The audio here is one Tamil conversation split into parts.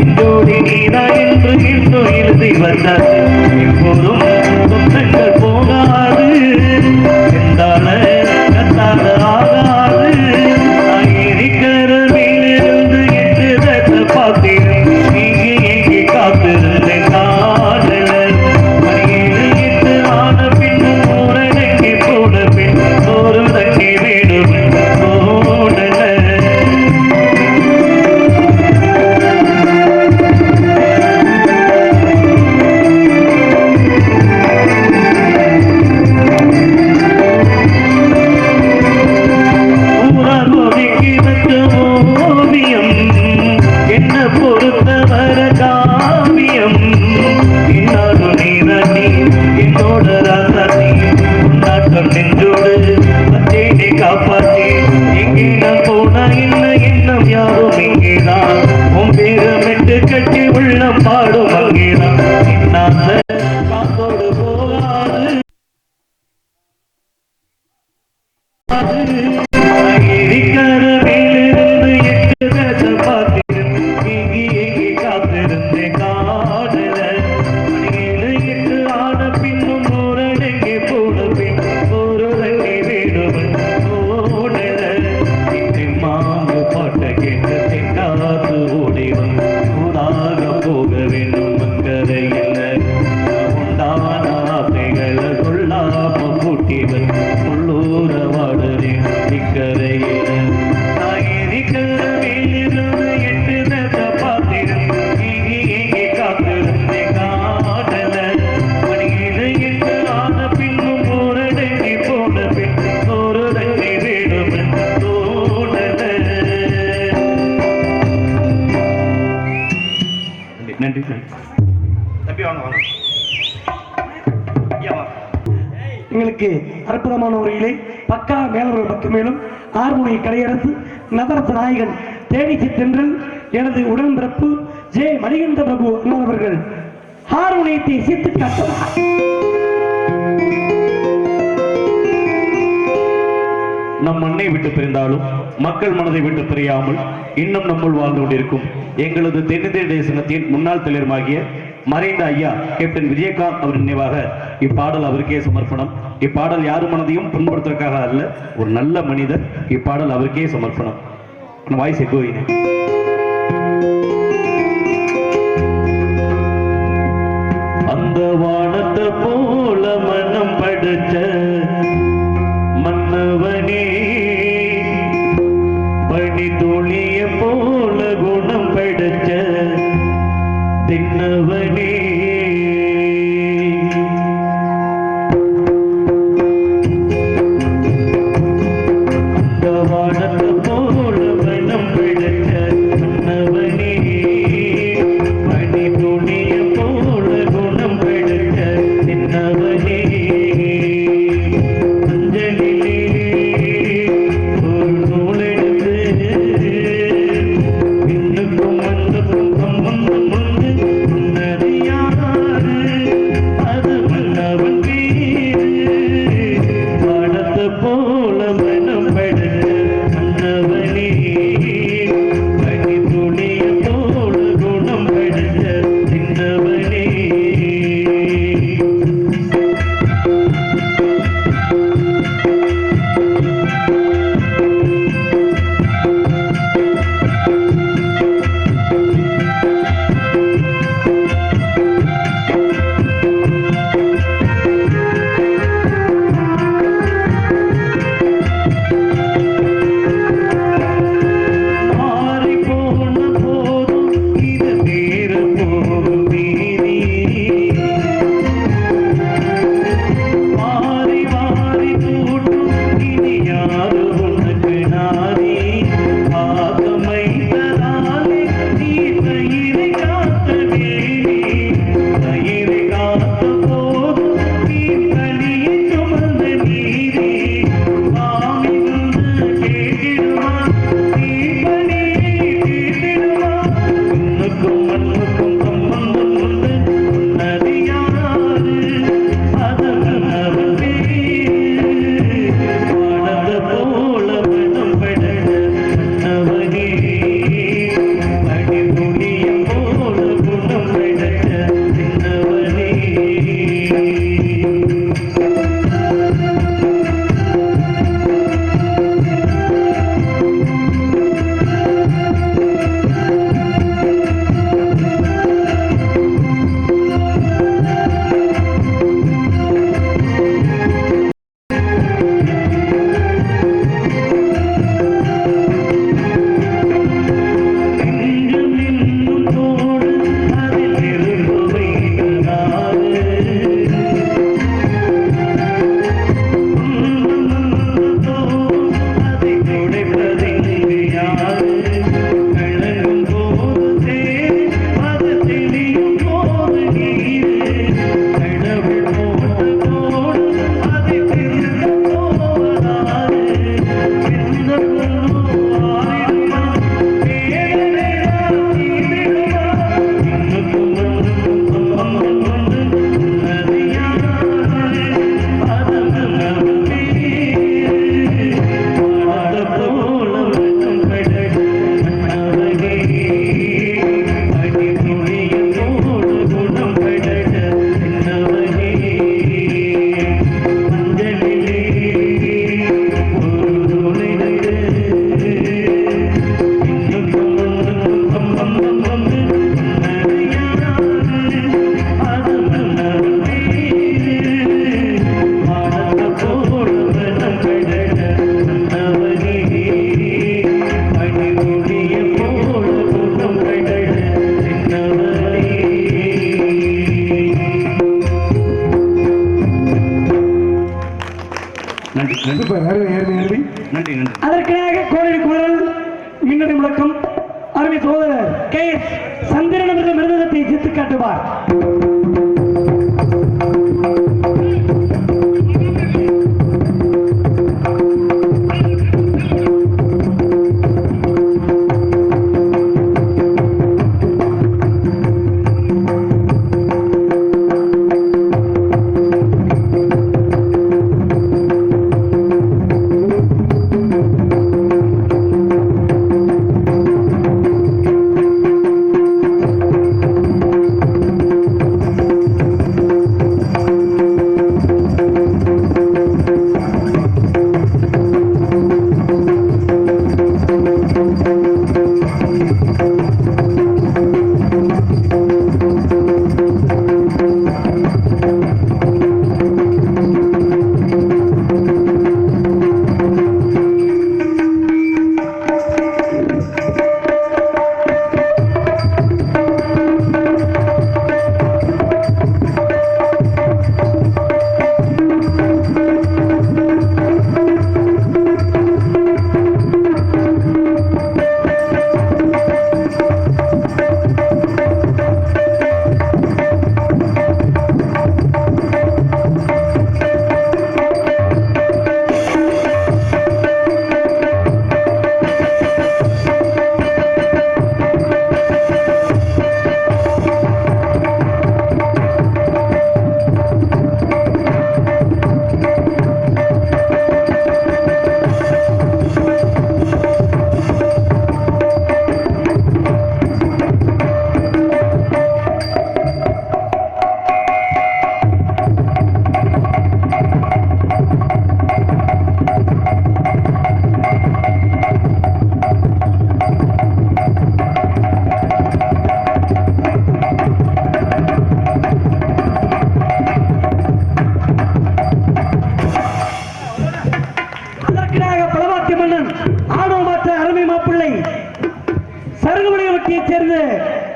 இன்றோடி நீரா என்று இன்று எழுதி வந்தாச்சு எப்போதும் சொந்தங்கள் போகாது செந்தால கத்தால ஆகாது நான் இருக்கிற மேலிருந்து எட்டு தட்ட பார்த்தேன் நீங்க எங்கே காத்திருந்தேன் காதல மணியேழு எட்டு ஆன பின்னும் ஊரடங்கி போன பின் ஒரு தங்கி வீடும் ஓடல காப்பாற்றி எங்கே நான் போனா என்ன எண்ணம் யாரும் இங்கேதான் உன் பேரமிட்டு கட்டி உள்ளம் பாடும் அங்கேதான் என்னால காத்தோடு போகாது இருக்கிற மேலிருந்து எட்டு தட்ட பார்த்தேன் எங்கே எங்கே காத்திருந்தேன் காதல மணியேழு எட்டு ஆன பின்னும் ஊரடங்கி போன பின் ஒரு தங்கி வீடுவன் காத்து ஓடிவன் ஊராக போக வேண்டும் மங்கரையில் உண்டான ஆசைகளை சொல்லாம கூட்டிவன் உள்ளூர வாடுறேன் இக்கரையில் நான் இருக்கிற மேலிருந்து எட்டு தட்ட பார்த்தேன் எங்கே எங்கே காத்திருந்தேன் காதல மணியில எட்டு ஆன பின்னும் ஊரடங்கி போன பின் ஒரு தங்கி வீடுவன் நன்றி தம்பி வாங்க வாங்க எங்களுக்கு அற்புதமான முறையிலே பக்கா மேலவர் பக்க மேலும் ஆறுமுனை கலையரசு நவரச நாயகன் தேனிசி தென்றல் எனது உடன்பிறப்பு ஜே மணிகண்ட பிரபு அண்ணாவர்கள் ஆறுமுனையத்தை இசைத்து காட்டுவார். நம் மண்ணை விட்டு பிரிந்தாலும் மக்கள் மனதை விட்டு பிரியாமல் இன்னும் நம்முள் வாழ்ந்து கொண்டிருக்கும் எங்களது தென்னிந்திய தேசத்தின் முன்னாள் தலைவருமாகிய மறைந்த ஐயா கேப்டன் விஜயகாந்த் அவர் நினைவாக இப்பாடல் அவருக்கே சமர்ப்பணம். இப்பாடல் யாரும் மனதையும் புண்படுத்துவதற்காக அல்ல, ஒரு நல்ல மனிதர். இப்பாடல் அவருக்கே சமர்ப்பணம். வாய்ஸ் எக்கோயினே. அந்த வானத்தை போல மனம் படைச்ச மன்னவனே பணி துளிய போல குணம் படைச்ச தின்னவனே அந்த வானத்தை போல மனம் படைச்ச சந்திரன் அவர்கள் மிருதகத்தை சித்து காட்டுவார்.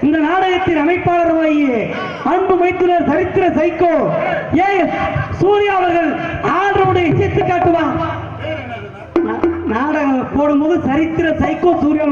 இந்த நாடகத்தின் அமைப்பாளருமாகிய அன்பு மைத்துனர் சரித்திர சைக்கோ சூர்யா அவர்கள் ஆடரோடு இசைத்து காட்டுவான். நாடகம் போடும்போது சரித்திர சைக்கோ சூர்யா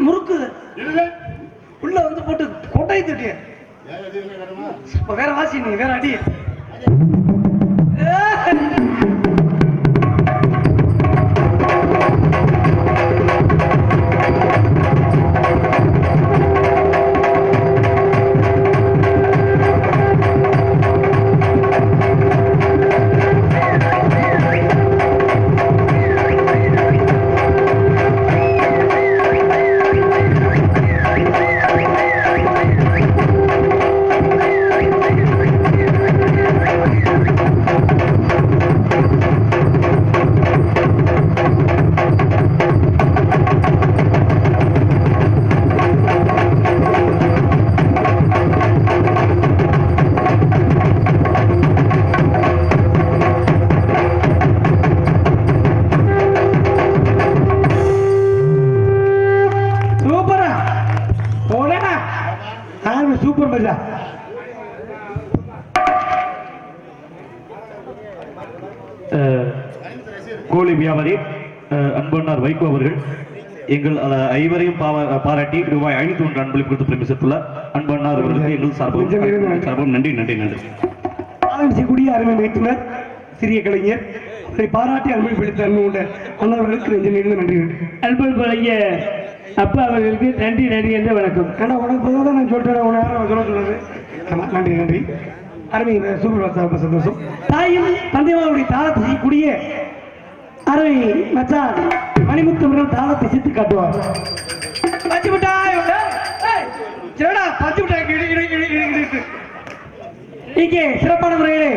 முறுக்கு உள்ள வந்து போட்டு கொட்டை தட்டி வேற வாசி நீ வேற அடி கோழி வியாபாரி அன்பண்ணார் வைகோ அவர்கள் எங்கள் ஐவரையும் பாராட்டி ரூபாய் 501 அன்பளிப்பு கொடுத்து பிரமித்துள்ளார். அன்பண்ணார் அவர்களுக்கு எங்கள் சார்பாகவும் நன்றி நன்றி நன்றி. கூடிய அருமை வைத்துனர் சிறிய கலைஞர் அதை பாராட்டி அன்பளிப்படுத்த அன்பு கொண்ட அண்ணவர்களுக்கு நெஞ்சம் நன்றி அன்பளிப்பு வழங்கிய அப்பா அவர்களுக்கு நன்றி நன்றி என்ற வணக்கம். ஏன்னா உனக்கு பொதுவாக தான் நான் சொல்லிட்டேன், உன யாரும் சொல்ல சொன்னது. ஆமாம், நன்றி நன்றி. அருமை சூப்பர் வாசா, ரொம்ப சந்தோஷம். தாயும் தந்தைமாருடைய தாளத்தை செய்யக்கூடிய அருமை மச்சான் மணிமுத்து அவர்கள் தாளத்தை சித்து காட்டுவார். பச்சை மிட்டாய் பச்சை மிட்டாய் இங்கே சிறப்பான முறையிலே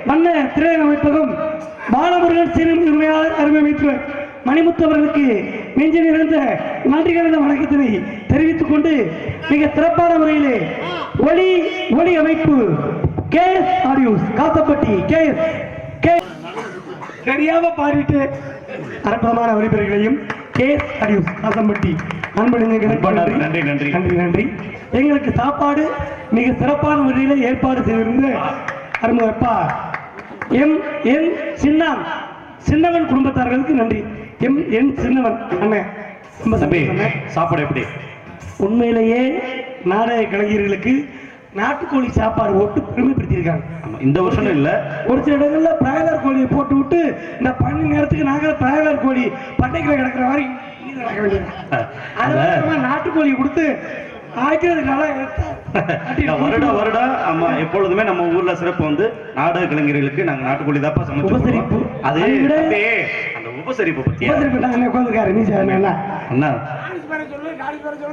மன்ன திரையரங்க அமைப்பகம் பாலமுருகன் சிறு உரிமையாளர் அருமை அமைச்சர் மணிமுத்து அவர்களுக்கு நெஞ்ச நிறைந்த நன்றி கலந்த வணக்கத்தினை தெரிவித்துக் கொண்டு மிக சிறப்பான முறையிலே ஒளி அமைப்பு KS ஆடியோஸ் காசப்பட்டி KS தெரியாம பாடிட்டு அற்புதமான ஒளிபெருகளையும் KS ஆடியோஸ் காசம்பட்டி நன்றி நன்றி நன்றி நன்றி. எங்களுக்கு சாப்பாடு மிக சிறப்பான முறையில் ஏற்பாடு செய்திருந்த அருமைப்பா என் சின்னவன் குடும்பத்தார்களுக்கு நன்றி. என் சின்னவன் அண்ணன் சாப்பாடு எப்படி? உண்மையிலேயே நாடக கலைஞர்களுக்கு நாட்டுக்கோழி சாப்பாடு போட்டு பெருமைப்படுத்தியிருக்காங்க. இந்த வருஷம் இல்ல, ஒரு சில இடங்கள்ல பிராய்லர் கோழியை போட்டு விட்டு இந்த 12 நேரத்துக்கு நாங்கள் பிராய்லர் கோழி பட்டைக்குள்ள கிடக்கிற மாதிரி நடக்க வேண்டியது. நாட்டுக்கோழி கொடுத்து வருடம் ஆமா எப்பொழுதுமே நம்ம ஊர்ல சிறப்பு வந்து நாடக கலைஞர்களுக்கு நாங்க நாட்டுக்கோழி தாப்பா சமைச்சு அது அந்த உபசரிப்பு பத்தி உட்காந்துருக்காரு நீ அண்ணா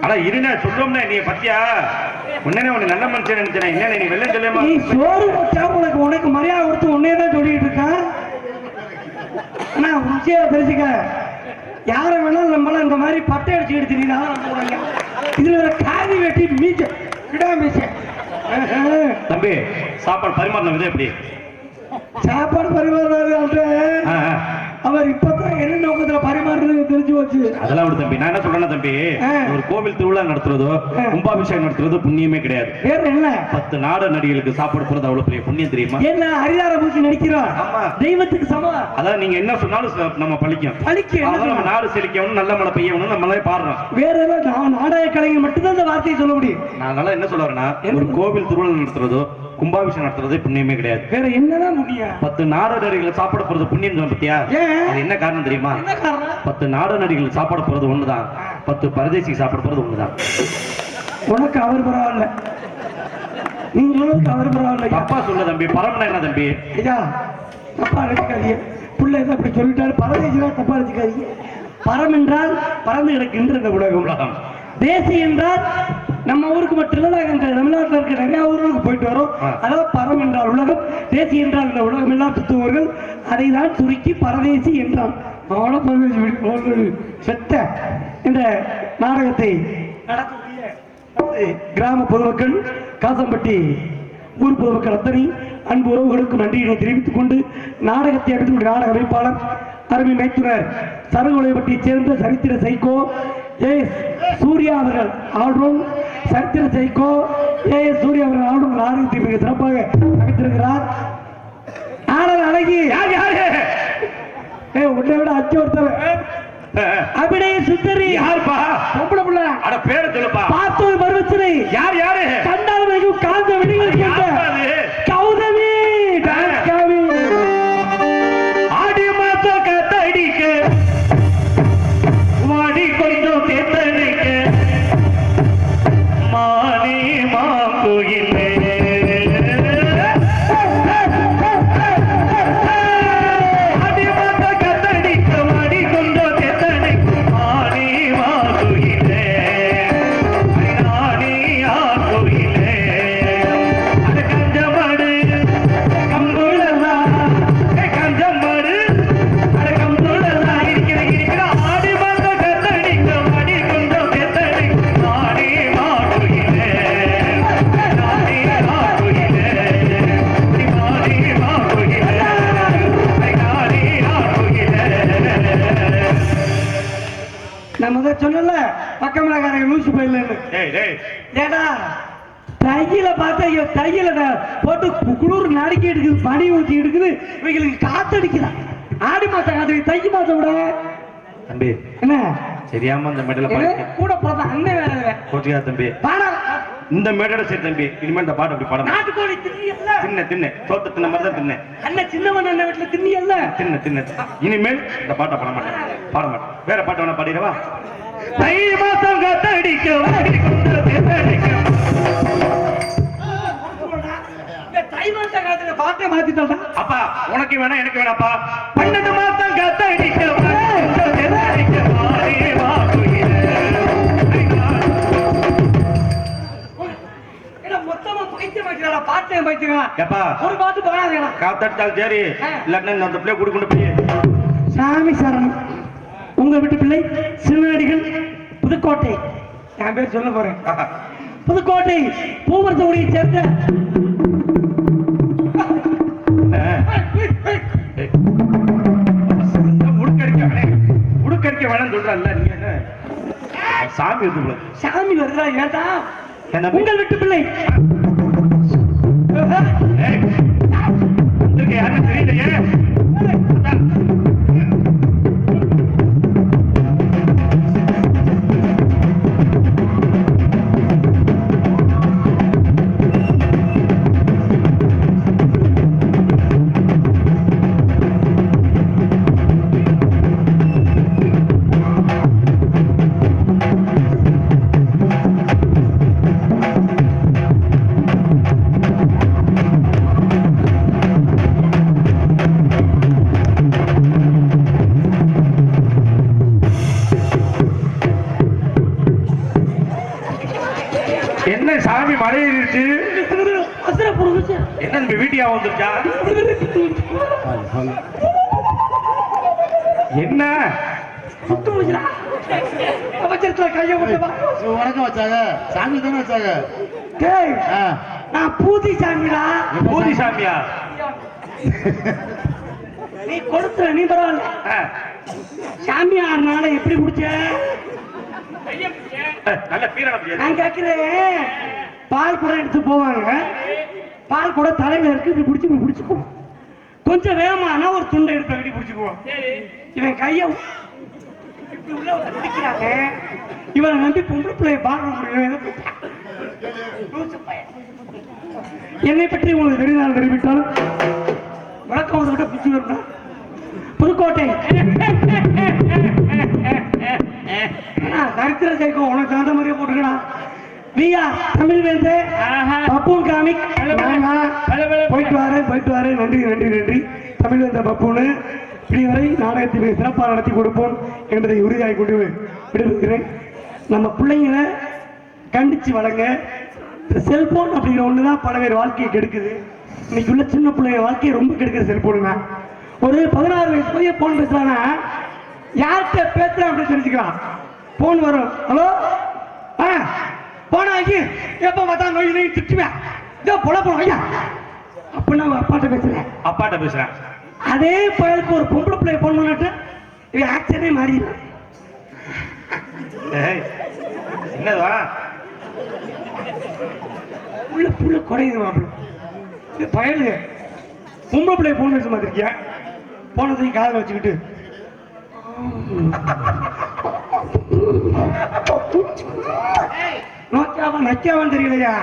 ஆனா இருநா சொல்லுவோம்னா நீ பத்தியா உடனே உனக்கு நல்ல மனுஷன் நினைச்சேன். என்ன நீ வெள்ளம் சொல்லுமா நீ சோறு வச்சா உனக்கு மரியாதை கொடுத்து உன்னே தான் சொல்லிட்டு இருக்கான். ஆனா உச்சியா தெரிஞ்சுக்க, யார வேணாலும் நம்மளாம் இந்த மாதிரி பட்டை அடிச்சு எடுத்துட்டீங்க. இதுல ஒரு காதி வெட்டி மீச்ச கிடா மீச்ச தம்பி சாப்பாடு பரிமாறின விதம் எப்படி? சாப்பாடு பரிமாறுறாரு அவர் இப்பதான் என்ன நோக்கத்துல பரிமாறுறது தெரிஞ்சு வச்சு அதெல்லாம் விடு தம்பி. நான் என்ன சொல்றேன்னா தம்பி, ஒரு கோவில் திருவிழா நடத்துறதோ கும்பாபிஷேகம் நடத்துறதோ புண்ணியமே கிடையாது. வேற என்ன 10 நாடக நடிகளுக்கு சாப்பாடு போறது அவ்வளவு பெரிய புண்ணியம் தெரியுமா? என்ன அரிதார பூச்சி நடிக்கிறோம், தெய்வத்துக்கு சமம். அதான் நீங்க என்ன சொன்னாலும் நம்ம பழிக்கும். நம்ம நாடு செழிக்கணும், நல்ல மழை பெய்யணும், நம்மளே பாடுறோம். வேற ஏதாவது நாடக கலைஞர் மட்டும்தான் இந்த வார்த்தையை சொல்ல முடியும். நான் என்ன சொல்ல வரேன்னா, ஒரு கோவில் திருவிழா நடத்துறதோ கும்பாபிஷேகம் நடத்துறது புண்ணியமே கிடையாது. வேற என்னதான் முடியும்? 10 நாடக நடிகள் சாப்பாடு போறது புண்ணியம் பத்தியா? அது என்ன காரணம் தெரியுமா? 10 நாடக நடிகள் சாப்பாடு போறது ஒண்ணுதான், 10 பரதேசி சாப்பாடு போறது ஒண்ணுதான். உனக்கு அவர் பரவாயில்ல, நீங்க அவர் பரவாயில்ல. தப்பா சொல்ல தம்பி. பரம்னா என்ன தம்பி? ஐயா தப்பா நினைக்காதீங்க, பிள்ளை ஏதோ அப்படி சொல்லிட்டாரு. பரதேசினா தப்பா நினைக்காதீங்க. பரம் என்றால் பறந்து கிடக்கின்ற இந்த உலகம். தேசி என்றால் நம்ம ஊருக்கு மட்டும் இல்ல, தமிழ்நாட்டில் இருக்க நிறைய ஊர்களுக்கு போயிட்டு வரோம். அதாவது பரம் என்றால் உலகம், தேசி என்றால் இந்த உலகம் எல்லாம் சுத்துவர்கள். அதை தான் சுருக்கி பரதேசி என்றான். செத்த இந்த நாடகத்தை நடத்தக்கூடிய கிராம பொதுமக்கள், காசம்பட்டி ஊர் பொதுமக்கள் அத்தனை அன்பு உறவுகளுக்கு நன்றியினை தெரிவித்துக் கொண்டு நாடகத்தை அடுத்து நாடக அமைப்பாளர் அருமை மைத்துனர் சருகுலைப்பட்டியை சேர்ந்த சரித்திர சைக்கோ AS சூர்யா அவர்கள் ஆல்ரவுண்ட் சரித்திர சைக்கோ AS சூர்யா அவர்கள் ஆல்ரவுண்ட் நாடகத்தை மிக சிறப்பாக அமைத்திருக்கிறார். நாடக அழகி உன்னை விட அச்சு ஒருத்தர் அபிநய சுந்தரி யாருப்பா? பொம்பளை புள்ள. அட பேரை சொல்லுப்பா. பார்த்தோம் பருவச்சனை யார் யாரு? கண்டால் வரைக்கும் காந்த விடிகள் கௌதமி டாஸ்காவி ஆடி மாச கத்தடிக்க வாடி கொஞ்சம் தேத்தடிக்க மானே மாங்குயிலே சொன்னல பக்கமலக்காரங்க லூசு போயிடலன்னு. ஏடா தையில பார்த்தா தையில போட்டு குளிர் நடுக்கி எடுக்குது, பனி ஊற்றி எடுக்குது, இவங்களுக்கு காத்தடிக்கிறான். ஆடி மாசம் காதலி தை மாசம் விட தம்பி என்ன சரியாம இந்த மேடையில இது பாடு கூட பிறந்த அண்ணன் வேற கோச்சியா தம்பி பாடா இந்த மேடையோட சரி தம்பி இனிமேல் இந்த பாட்டு அப்படி பாடம் நாட்டுக்கோழி தின்னியல்ல தின்ன சோத்த தின்ன மாதிரி தான் தின்ன அண்ணன் சின்னவன் அண்ணன் வீட்டுல தின்னியல்ல தின்ன இனிமேல் இந்த பாட்டை பாட மாட்டேன் வேற பாட்டு வேணா பாடிடவா தை மாசம் காத்தடிக்க தை மாசம் காலத்துல பாட்டை மாத்திட்டா அப்பா உனக்கு வேணா எனக்கு வேணாப்பா 12 மாசம் காத்தடிக்க மொத்தமா பைத்தியம் வைக்கிறா பாட்டை பைத்தியம் ஏப்பா ஒரு பாட்டு பாடாதீங்களா காத்தடிச்சாலும் சரி இல்லன்னா அந்த பிள்ளை கொடுக்கணும் போய் சாமி சரணம் உங்க வீட்டு பிள்ளை சிவனடிகள் புதுக்கோட்டை என் பேர் சொல்ல போறேன் புதுக்கோட்டை பூமரத்தோடையை சேர்ந்த உடுக்கடிக்க வேணாம் சொல்றல்ல நீங்க என்ன சாமி வந்து சாமி வருதா ஏதா என்ன உங்கள் வீட்டு பிள்ளை யாரும் தெரியலையே என்ன சாமி மழையிருச்சு என்ன நம்ம வீட்டியா வந்துருச்சா என்ன கைய வணக்கம் வச்சாங்க சாமி தானே வச்சாங்க நான் பூதி சாமிடா பூதி சாமியா நீ கொடுத்துற நீ பரவாயில்ல சாமி ஆறுனால எப்படி குடிச்ச நல்ல பீரணம் நான் கேட்கிறேன் பால் கூட எடுத்து போவாங்க பால் கூட தலையில இருக்கு இப்படி பிடிச்சி பிடிச்சிக்குவோம் கொஞ்சம் வேகமானா ஒரு துண்டை எடுத்து அப்படி பிடிச்சிக்குவோம் இவன் கைய இப்படி உள்ள பிடிக்கிறாங்க இவனை நம்பி பொம்பளை பிள்ளைய பார்க்க முடியும் என்னை பற்றி உங்களுக்கு தெரிந்தால் தெரிவித்தாலும் வழக்கம் வந்து விட பிடிச்சி வரணும் புதுக்கோட்டை சரித்திர சேர்க்கும் உனக்கு தகுந்த மாதிரியே போட்டுக்கடா வியா தமிழ் வேந்து பப்பூன் காமிக் போயிட்டு வரேன் நன்றி தமிழ் வேந்த பப்பூனு இதுவரை நாடகத்தை சிறப்பாக நடத்தி கொடுப்போம் என்பதை உறுதியாகி கொண்டு விடுவிக்கிறேன் நம்ம பிள்ளைங்களை கண்டிச்சு வளங்க செல்போன் அப்படிங்கிற ஒண்ணுதான் பல பேர் வாழ்க்கையை கெடுக்குது இன்னைக்கு உள்ள சின்ன பிள்ளைங்க வாழ்க்கையை ரொம்ப கெடுக்குது செல்போனுங்க ஒரு 16 வயசு பைய போன் பேசுறானா யார்கிட்ட பேசுறேன் அப்படின்னு தெரிஞ்சுக்கலாம் போன் வரும் ஹலோ போன ஆகி எப்ப பார்த்தா நோய் நோய் திட்டுவேன் இதோ பொல ஐயா அப்ப நான் அப்பாட்ட பேசுறேன் அதே பயலுக்கு ஒரு பொம்பளை பிள்ளைய போன் பண்ணிட்டு இவன் ஆக்சனே மாறிடுறான் என்னதுவா உள்ள புள்ள குறையுது மாப்பிள்ள இது பயலு பொம்பளை பிள்ளைய போன் பேச மாதிரிக்கியா போனதையும் காதில் வச்சுக்கிட்டு நோக்கியாவா நக்கியாவான்னு தெரியலையா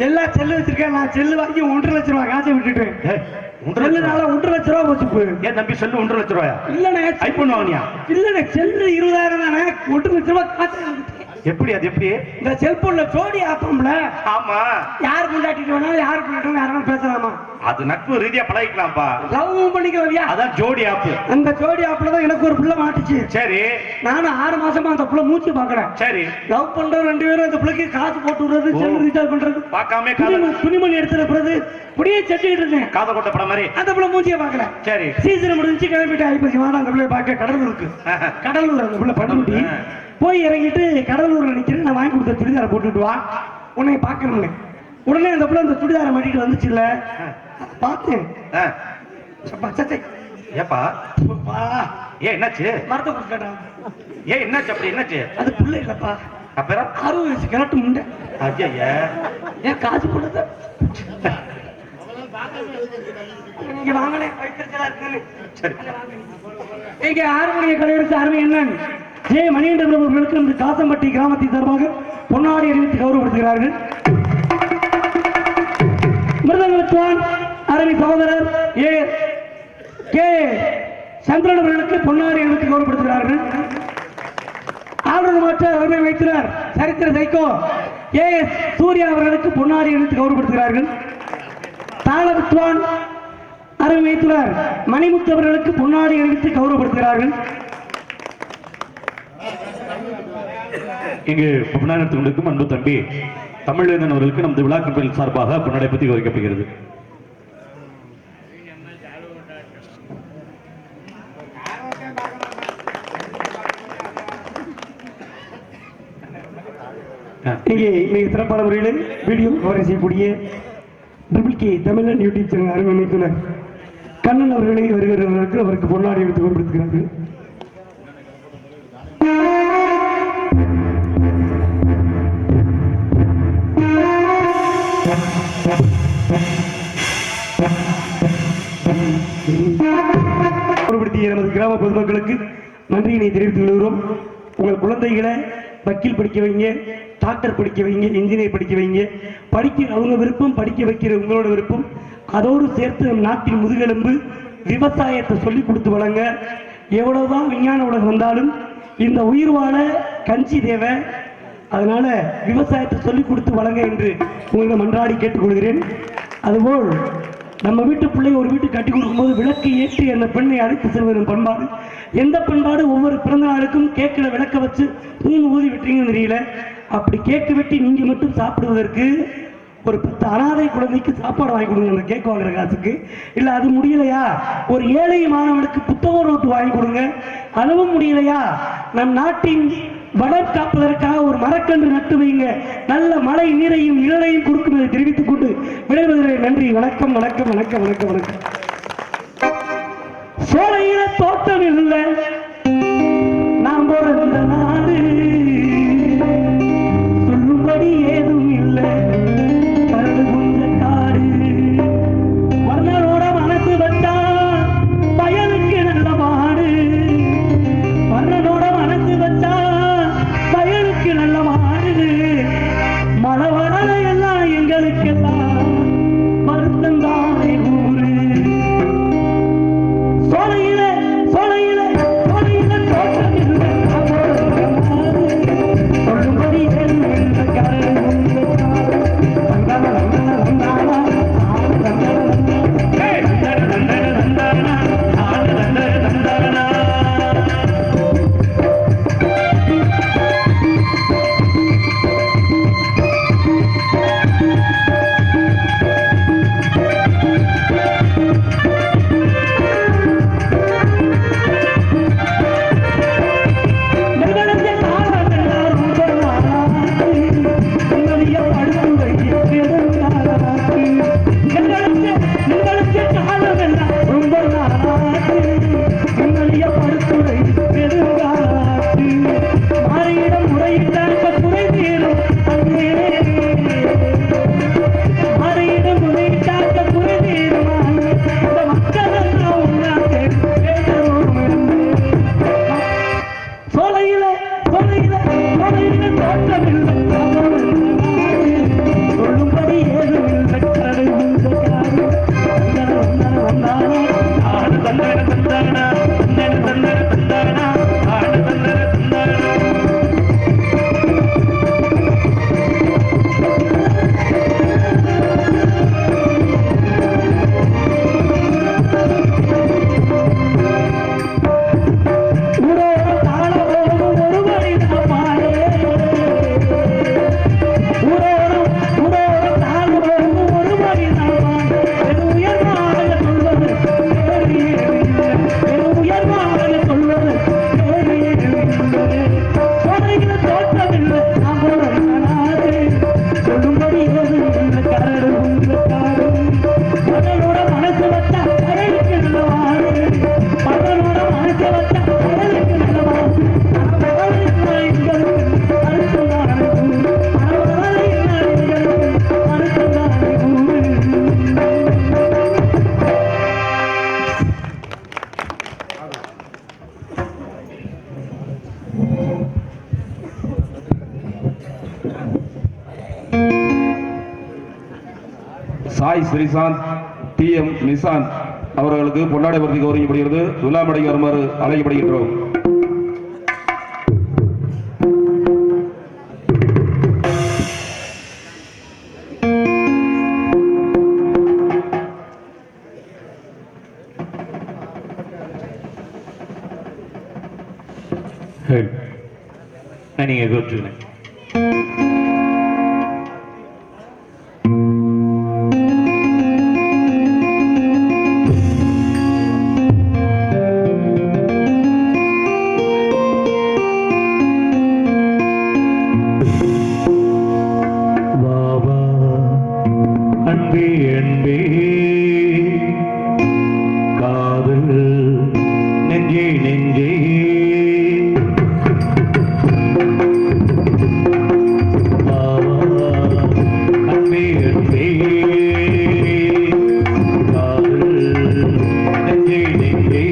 எல்லா செல்லு வச்சிருக்கேன் நான் செல்லு வாங்கி 1.5 லட்சம் ரூபாய் காசை விட்டுட்டு செல்லுனால 1.5 லட்சம் ரூபாய் போச்சு ஏன் தம்பி செல்லு 1.5 லட்சம் ரூபாயா இல்லண்ணே ஐபோன் வாங்கினியா இல்லண்ணே செல்லு 20,000 தானே 1.5 லட்சம் ரூபாய் காசை எப்படி அது எப்படி இந்த செல்போன்ல ஜோடி ஆப்பம்ல ஆமா யார் கொண்டாட்டிட்டு வேணாலும் யார் கொண்டாட்டும் யாரும் பேசலாமா அது நட்பு ரீதியா பழகிக்கலாம்ப்பா லவ் பண்ணிக்கலாம்யா அதான் ஜோடி ஆப்பு அந்த ஜோடி ஆப்ல தான் எனக்கு ஒரு பிள்ளை மாட்டுச்சு சரி நானும் 6 மாசமா அந்த பிள்ளை மூச்சு பாக்குறேன் சரி லவ் பண்ற 2 பேரும் அந்த பிள்ளைக்கு காசு போட்டு விடுறது செல் ரீசார்ஜ் பண்றது பார்க்காம துணிமணி எடுத்துறது அப்படியே செஞ்சுக்கிட்டு இருக்கேன் காதை கொட்ட படம் மாதிரி அந்த பிள்ளை மூச்சியை பாக்கல சரி சீசன் முடிஞ்சு கிளம்பிட்டு ஐப்பசி வாரம் அந்த பிள்ளைய பார்க்க கடலூருக்கு கடலூர் அந்த பிள்ளை பண்ணி போய் இறங்கிட்டு கடலூர்ல நிக்கிறேன் நான் வாங்கி கொடுத்த சுடிதாரை போட்டுட்டு வா உன்னை பாக்கணும்னு உடனே அந்த பிள்ளை அந்த சுடிதாரை மாட்டிட்டு வந்துச்சு இல்ல பார்த்தேன் ஏப்பா ஏன் என்னாச்சு மரத்தை கொடுத்துட்டா ஏன் என்னாச்சு அப்படி என்னாச்சு அது பிள்ளை இல்லப்பா அப்புறம் 60 வயசு கிளட்டு முண்டை ஐயா ஏன் காசு போடுறது இங்க வாங்கலே வைத்திருச்சலா இருக்குன்னு. இங்க ஆறுமணிய கலையரசு அருமை அண்ணன் ஜே மணிகண்டன் அவர்களுக்கு இந்த காசம்பட்டி கிராமத்தின் சார்பாக பொன்னாடி அறிவித்து கௌரவப்படுத்துகிறார்கள். மிருதங்கத்துவான் அருமை சகோதரர் ஏ கே சந்திரன் அவர்களுக்கு பொன்னாடி அறிவித்து கௌரவப்படுத்துகிறார்கள். ஆளுநர் மாற்ற அருமை வைத்திருக்கிறார் சரித்திர சைக்கோ ஏ எஸ் சூர்யா அவர்களுக்கு பொன்னாடி அறிவித்து கௌரவப்படுத்துகிறார்கள். தாளவித்வான் அருமை வைத்துள்ளார் மணிமுத்து அவர்களுக்கு பொன்னாடி அறிவித்து கௌரவப்படுத்துகிறார்கள். இங்கு பொன்னாடி எடுத்துக் கொண்டிருக்கும் அன்பு தம்பி தமிழ்வேந்தன் அவர்களுக்கு நமது விழா கம்பெனி சார்பாக பொன்னாடை பற்றி விவரிக்கப்படுகிறது. இங்கே மிக சிறப்பான முறையில் வீடியோ கவரேஜ் செய்யக்கூடிய ட்ரிபிள் தமிழன் யூடியூப் சேனல் அருமை அமைத்துள்ளார் கண்ணன் அவர்களை வருகிறவர்களுக்கு அவருக்கு பொன்னாடி எடுத்து கௌரவப்படுத்துகிறார்கள். கௌரவப்படுத்திய நமது கிராம பொதுமக்களுக்கு நன்றியினை தெரிவித்துக் கொள்கிறோம். உங்கள் குழந்தைகளை வக்கீல் படிக்க வைங்க, டாக்டர் படிக்க வைங்க, இன்ஜினியர் படிக்க வைங்க. படிக்கிற அவங்க விருப்பம், படிக்க வைக்கிற உங்களோட விருப்பம். அதோடு சேர்த்து நம் நாட்டின் முதுகெலும்பு விவசாயத்தை சொல்லிக் கொடுத்து வளங்க. எவ்வளவுதான் விஞ்ஞான உலகம் வந்தாலும் இந்த உயிர் வாழ கஞ்சி தேவை. அதனால விவசாயத்தை சொல்லிக் கொடுத்து வளங்க என்று உங்களிடம் மன்றாடி கேட்டுக்கொள்கிறேன். அதுபோல் நம்ம வீட்டு பிள்ளை ஒரு வீட்டுக்கு கட்டி கொடுக்கும்போது விளக்கு ஏற்றி அந்த பெண்ணை அழைத்து செல்வதன் பண்பாடு. எந்த பண்பாடு ஒவ்வொரு பிறந்த நாளுக்கும் கேக்கில் விளக்க வச்சு ஊதி விட்டீங்கன்னு தெரியல. அப்படி கேக்கு வெட்டி நீங்க மட்டும் சாப்பிடுவதற்கு ஒரு 10 அனாதை குழந்தைக்கு சாப்பாடு வாங்கி கொடுங்க அந்த கேக் வாங்குற காசுக்கு. இல்ல அது முடியலையா ஒரு ஏழை மாணவனுக்கு புத்தக நோட்டு வாங்கி கொடுங்க. அதுவும் முடியலையா நம் நாட்டின் வளம் காப்பதற்காக ஒரு மரக்கன்று நட்டு வைங்க. நல்ல மழை நீரையும் நிழலையும் கொடுக்கும் என்று தெரிவித்துக் கொண்டு விடைபெறுகிறேன். நன்றி. வணக்கம் வணக்கம் வணக்கம் வணக்கம் வணக்கம். சோலையில தோட்டம் இல்லை நாம் பிறந்த நாடு, சொல்லும்படி ஏதும் இல்லை கரடு குஞ்ச காடு. மன்னரோட மனசு வச்சா பயலுக்கு நல்ல மாடு, மன்னனோட மனசு வச்சா பயலுக்கு நல்ல மாடு. மழை வரல எல்லாம் எங்களுக்கெல்லாம் வருத்தந்தானே ஊரு. சோலையில் சாய் ஸ்ரீசாந்த் TM நிசாந்த் அவர்களுக்கு பொன்னாடை பற்றி கௌரவிக்கப்படுகிறது. விழா மேடைக்கு வருமாறு அழைக்கப்படுகின்றோம். நீங்க கூப்பிட்டுருங்க. அன்பே அன்பே காதல் நெஞ்சே நெஞ்சே அன்பே அன்பே காதல் நெஞ்சே நெஞ்சே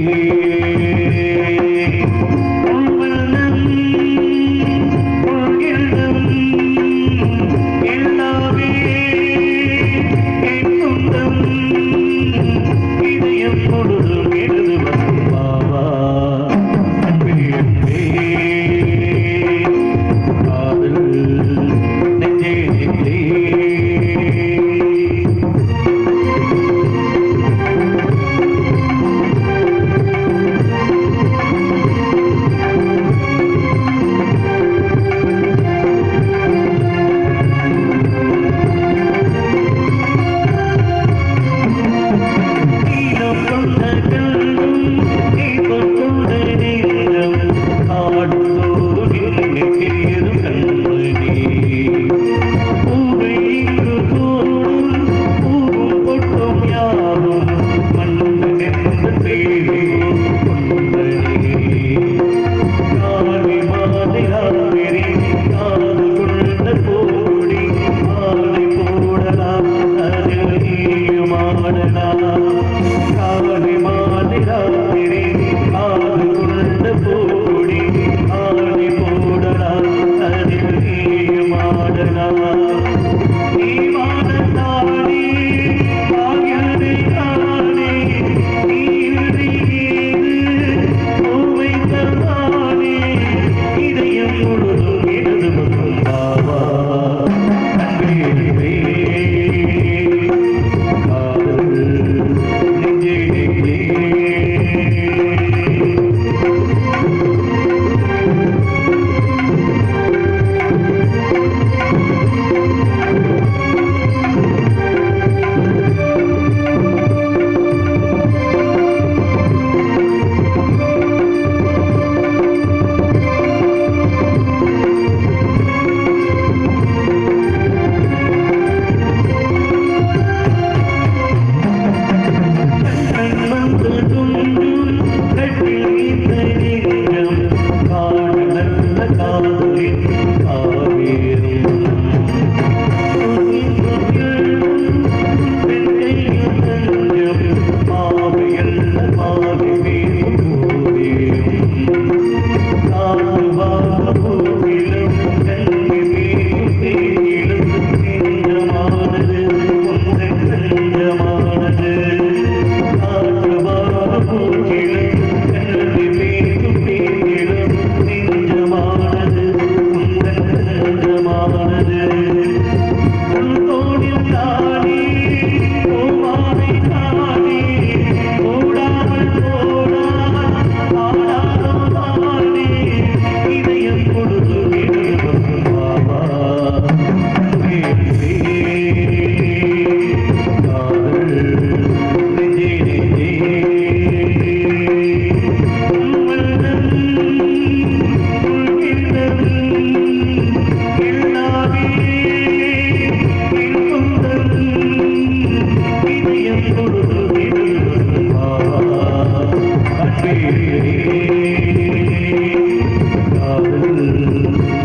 காதல்